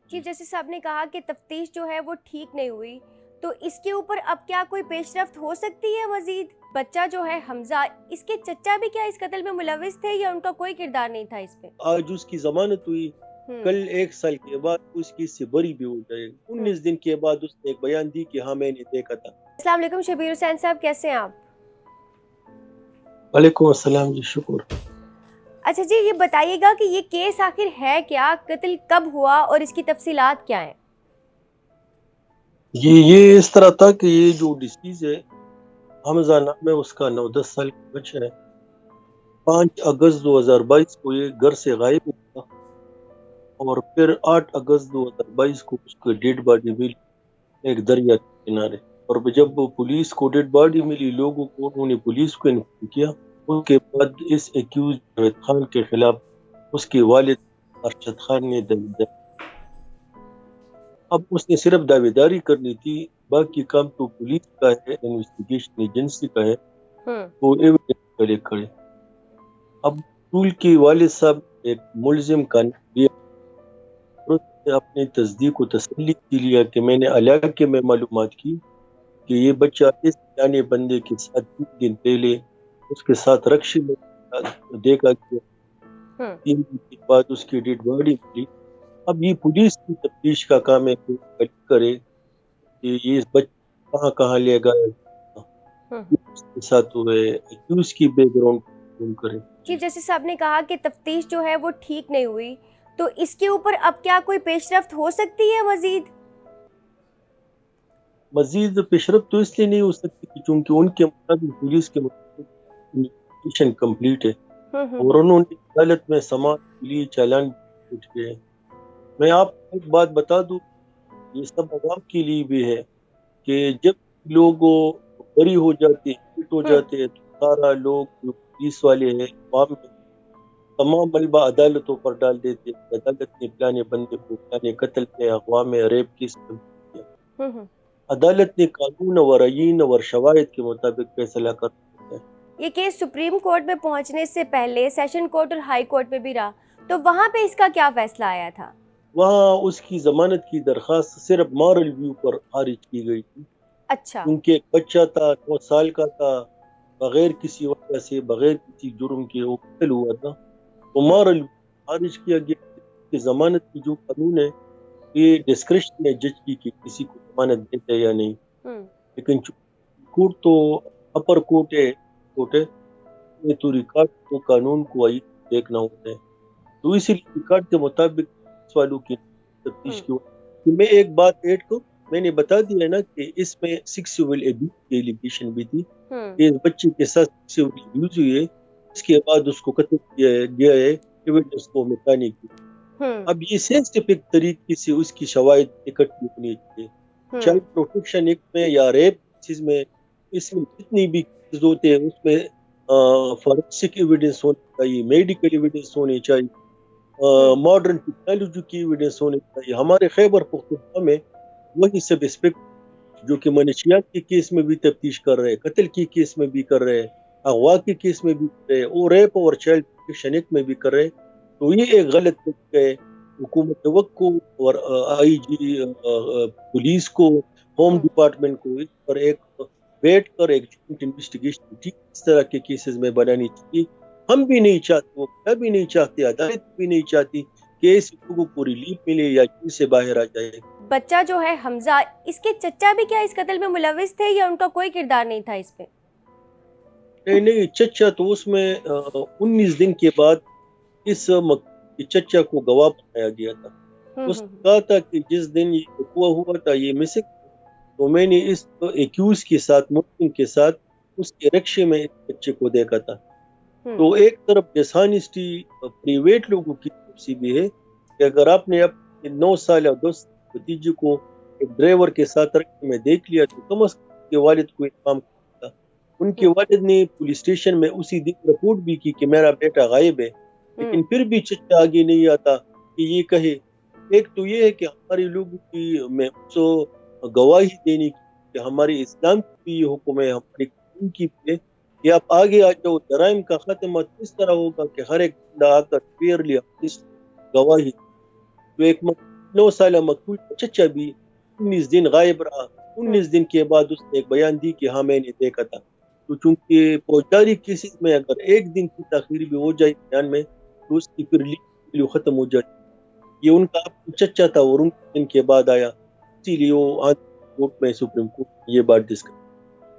Chief justice صاحب نے کہا کہ تفتیش جو ہے وہ ٹھیک نہیں ہوئی، تو اس کے اوپر اب کیا کوئی پیش رفت ہو سکتی ہے مزید؟ بچہ جو ہے حمزہ، اس کے چچا بھی کیا اس قتل میں ملوث تھے یا ان کا کوئی کردار نہیں تھا اس پہ؟ آج اس کی ضمانت ہوئی، کل 1 سال کے بعد اس کی اس سے بری بھی ہو جائے گی۔ 19 دن کے بعد اس نے ایک بیان دی کہ ہاں میں نے دیکھا تھا۔ السلام علیکم شبیر حسین صاحب، کیسے ہیں آپ؟ وعلیکم السلام جی، شکر۔ اچھا جی، یہ بتائیے گا کہ یہ کیس آخر ہے کیا، قتل کب ہوا اور اس کی تفصیلات کیا ہیں؟ یہ اس طرح تھا کہ یہ جو ڈیسیز ہے، حمزہ نام ہے اس کا، 9-10 سال کا بچہ ہے۔ 5 اگست 2022 کو یہ گھر سے غائب ہوا اور پھر 8 اگست 2022 کو اس کو ڈیڈ باڈی ملی ایک دریا کے کنارے۔ اور جب پولیس کو ڈیڈ باڈی ملی، لوگوں کو، انہوں نے پولیس کو انفارم کیا۔ اس کے بعد اس ایکیوز جاوید خان کے خلاف اس کے والد ارشد خان نے دعویداری، اب اس نے صرف دعویداری کرنی تھی، باقی کام تو پولیس کا ہے، انویسٹیگیشن ایجنسی کا ہے، وہ ایویڈنس کلیکٹ کرے۔ اب ٹول کے والد صاحب ایک ملزم کا نام لیا اور اس نے اپنی تصدیق و تسلی کے لیا کہ میں نے علاقے میں معلومات کی کہ یہ بچہ اس جانے بندے کے ساتھ 3 دن پہلے اس کے ساتھ رکشے میں دیکھا گیا، 3 دن کے بعد اس کی ڈیڈ باڈی ملی۔ اب یہ پولیس کی تفتیش کا کام ہے کہ کرے کہ یہ بچہ کہاں کہاں لے گئے، اس کے ساتھ ہوئے، اس کی بیک گراؤنڈ معلوم کرے۔ چیف جسٹس صاحب نے کہا کہ تفتیش جو ہے وہ ٹھیک نہیں ہوئی، تو اس کے اوپر اب کیا کوئی پیش رفت ہو سکتی ہے مزید پیشرفت تو اس لیے نہیں ہو سکتی کہ چونکہ ان کے مطابق، پولیس کے مطابق انویسٹیگیشن کمپلیٹ ہے اور انہوں نے عدالت میں سماعت کے لیے چالان بھی کیے۔ میں آپ کو ایک بات بتا دوں، یہ سب عوام کے لیے بھی ہے کہ جب لوگ بری ہو جاتے ہیں، ہٹ ہو جاتے ہیں، تو سارا لوگ جو پولیس والے ہیں، عوام میں تمام ملبہ عدالتوں پر ڈال دیتے ہیں۔ عدالت نے فلانے بندے کو فلانے قتل میں، اغوا میں، ریپ کیس میں کیا۔ عدالت نے قانون اور آئین اور شواہد کے مطابق فیصلہ کرنا ہے۔ یہ کیس سپریم کورٹ میں پہنچنے سے پہلے سیشن کورٹ اور ہائی کورٹ میں بھی رہا، تو وہاں پہ اس کا کیا فیصلہ آیا تھا؟ وہاں اس کی ضمانت کی درخواست صرف مارل ویو پر خارج کی گئی تھی، اچھا، کیونکہ ایک بچہ تھا، 9 سال کا تھا، بغیر کسی وجہ سے، بغیر کسی جرم کے وہ قتل ہوا تھا، تو مارل خارج کیا گیا کہ ضمانت کی جو قانون ہے، یہ ڈسکریشن ہے جج کی کہ کسی کو ضمانت دیتے یا نہیں، لیکن کورٹ تو اپر کورٹ ہے، یہ تو ریکارڈ کو، قانون کو دیکھنا ہوتا ہے، تو اسی ریکارڈ کے مطابق اس والوں کی تفتیش کی ہوئی۔ میں ایک بات ایڈ کو میں نے بتا دیا نا کہ اس میں سیکسول ابیوز کی ایلیگیشن بھی تھی کہ اس بچے کے ساتھ سیکسول ابیوز ہوئی ہے، اس کے بعد اس کو قتل کیا گیا ہے ایویڈنس کو مٹانے کی۔ اب یہ سینسٹیفک طریقے سے اس کی شواہد اکٹھی ہونی چاہیے۔ چائلڈ پروٹیکشن ایکٹ میں یا ریپ کیسز میں، اس میں جتنی بھی کیسز ہوتے ہیں اس میں فورینسک ایویڈنس ہونی چاہیے، میڈیکل ایویڈنس ہونی چاہیے، ماڈرن ٹیکنالوجی کی ایویڈنس ہونی چاہیے۔ ہمارے خیبر پختونخوا میں وہی سب انسپیکٹر جو کہ منشیات کے کیس میں بھی تفتیش کر رہے ہیں، قتل کی کیس میں بھی کر رہے ہیں، اغوا کے کیس میں بھی کر رہے ہیں، اور ریپ اور چائلڈ پروٹیکشن ایکٹ میں بھی کر رہے ہیں، تو یہ ایک غلط طریقہ ہے۔ حکومت وقت کو اور آئی جی پولیس کو، ہوم ڈپارٹمنٹ کو اس پر ایک بیٹھ کر ایک جوائنٹ انویسٹیگیشن ٹیم اس طرح کے کیسز میں بنانی چاہیے۔ ہم بھی نہیں چاہتے، وہ بھی نہیں چاہتے، عدالت بھی نہیں چاہتی کہ ایسے لوگوں کو ریلیف ملے یا جیل سے باہر آ جائے۔ بچہ جو ہے حمزہ، اس کے چچا بھی کیا اس قتل میں ملوث تھے یا ان کا کوئی کردار نہیں تھا اس پہ؟ نہیں، چچا تو اس میں 19 دن کے بعد اس چچا کو گواہ بنایا گیا تھا۔ اس نے کہا تھا کہ جس دن یہ ہوا تھا، یہ مسک، تو میں نے اس ایکیوز کے ساتھ، ملزم کے ساتھ، اس کے رکشے میں اس بچے کو دیکھا تھا۔ تو ایک طرف ڈسانیسٹی پرائیویٹ لوگوں کی طرف سے بھی ہے کہ اگر آپ نے اپنے 9 سال یا 10 سال بھتیجے کو ایک ڈرائیور کے ساتھ رکشے میں دیکھ لیا تو کم از کم اس کے والد کو انفارم کرتا۔ ان کے والد نے پولیس اسٹیشن میں اسی دن رپورٹ بھی کی کہ میرا بیٹا غائب ہے، لیکن پھر بھی چچا آگے نہیں آتا کہ یہ کہے۔ ایک تو یہ ہے کہ ہمارے لوگوں کی میں گواہی دینے کی کہ ہمارے اسلام کی بھی یہ حکم ہے، ہمارے قانون کی بھی ہے کہ آپ آگے آ جاؤ۔ جرائم کا خاتمہ اس طرح ہوگا کہ ہر ایک بندہ آ کر فیئرلی گواہی، جو ایک 9 سالہ مقتول کا چچا بھی 19 دن غائب رہا. 19 دن کے بعد اس نے ایک بیان دی کہ ہاں میں نے دیکھا تھا. تو چونکہ فوجداری کیسز میں اگر ایک دن کی تاخیر بھی ہو جائے بیان میں تو اس کی پھر لیگل ختم ہو جائے. یہ ان کا چچا تھا اور ان دن کے بعد آیا, اسی لیے وہ کورٹ میں سپریم کورٹ یہ بات ڈسکس